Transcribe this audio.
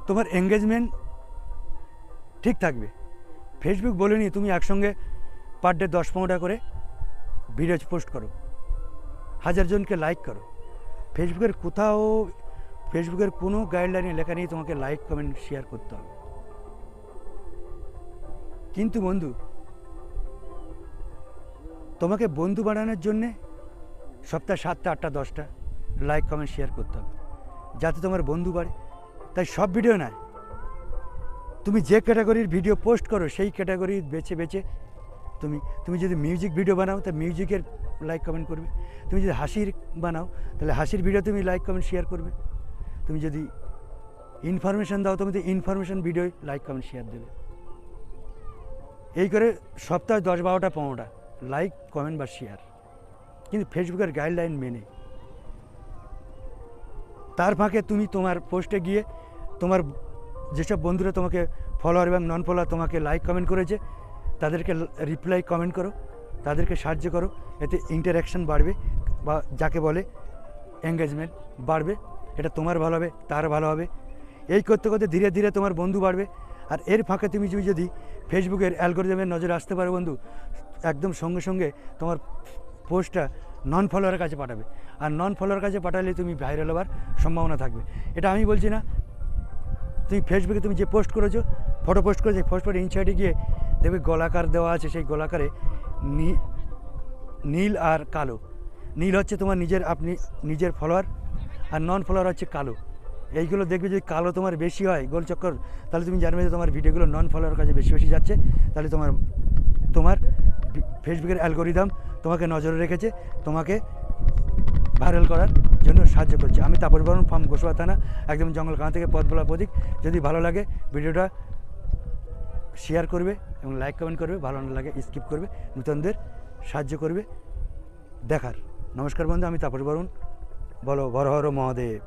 তোমার এঙ্গেজমেন্ট ঠিক থাকবে। ফেসবুক বলেনি তুমি একসঙ্গে পার ডে 10-15টা করে ভিডিও পোস্ট করো, 1000 জনকে লাইক করো। ফেসবুকের কোনো গাইডলাইনে লেখা নেই তোমাকে লাইক কমেন্ট শেয়ার করতে হবে। কিন্তু বন্ধু, তোমাকে বন্ধু বানানোর জন্যে সপ্তাহে 7টা 8টা 10টা লাইক কমেন্ট শেয়ার করতে হবে, যাতে তোমার বন্ধু বাড়ে। তাই সব ভিডিও নয়, তুমি যে ক্যাটাগরির ভিডিও পোস্ট করো সেই ক্যাটাগরি বেছে বেছে তুমি যদি মিউজিক ভিডিও বানাও তা মিউজিকের লাইক কমেন্ট করবে। তুমি যদি হাসির বানাও তাহলে হাসির ভিডিও তুমি লাইক কমেন্ট শেয়ার করবে। তুমি যদি ইনফরমেশান দাও তুমি তো information video like comment share দেবে। এই করে সপ্তাহে 10-12টা 15টা লাইক কমেন্ট বা শেয়ার, কিন্তু ফেসবুকের গাইডলাইন মেনে। তার ফাঁকে তুমি তোমার পোস্টে গিয়ে তোমার যেসব বন্ধুরা তোমাকে ফলোয়ার এবং নন ফলোয়ার তোমাকে লাইক কমেন্ট করেছে তাদেরকে রিপ্লাই কমেন্ট করো, তাদেরকে সাহায্য করো। এতে ইন্টারাকশান বাড়বে বা যাকে বলে এঙ্গেজমেন্ট বাড়বে। এটা তোমার ভালো হবে, তার ভালো হবে। এই করতে করতে ধীরে ধীরে তোমার বন্ধু বাড়বে। আর এর ফাঁকে তুমি যদি ফেসবুকের অ্যালগরিদমের নজরে আসতে পারো বন্ধু, একদম সঙ্গে সঙ্গে তোমার পোস্টটা নন ফলোয়ারের কাছে পাঠাবে। আর নন ফলোয়ার কাছে পাঠালে তুমি ভাইরাল হওয়ার সম্ভাবনা থাকবে। এটা আমি বলছি না, তুমি ফেসবুকে তুমি যে পোস্ট করেছো, ফটো পোস্ট করেছো, ফটোর ইনসাইডে গিয়ে দেখবে গোলাকার দেওয়া আছে। সেই গোলাকারে নীল আর কালো। নীল হচ্ছে তোমার নিজের ফলোয়ার, আর নন ফলোয়ার হচ্ছে কালো। এইগুলো দেখবে যদি কালো তোমার বেশি হয় গোল চক্কর, তাহলে তুমি জানবে যে তোমার ভিডিওগুলো নন ফলোয়ার কাছে বেশি বেশি যাচ্ছে। তাহলে তোমার ফেসবুকের অ্যালগরিদম তোমাকে নজরে রেখেছে, তোমাকে ভাইরাল করার জন্য সাহায্য করছে। আমি তাপস বর্মন, ফার্ম গোসবা থানা, একদম জঙ্গলখানা থেকে পথ বলা প্রতীক। যদি ভালো লাগে ভিডিওটা শেয়ার করবে এবং লাইক কমেন্ট করবে, ভালো না লাগে স্কিপ করবে, নূতনদের সাহায্য করবে দেখার। নমস্কার বন্ধু, আমি তাপস বর্মন। বলো হর হর মহাদেব।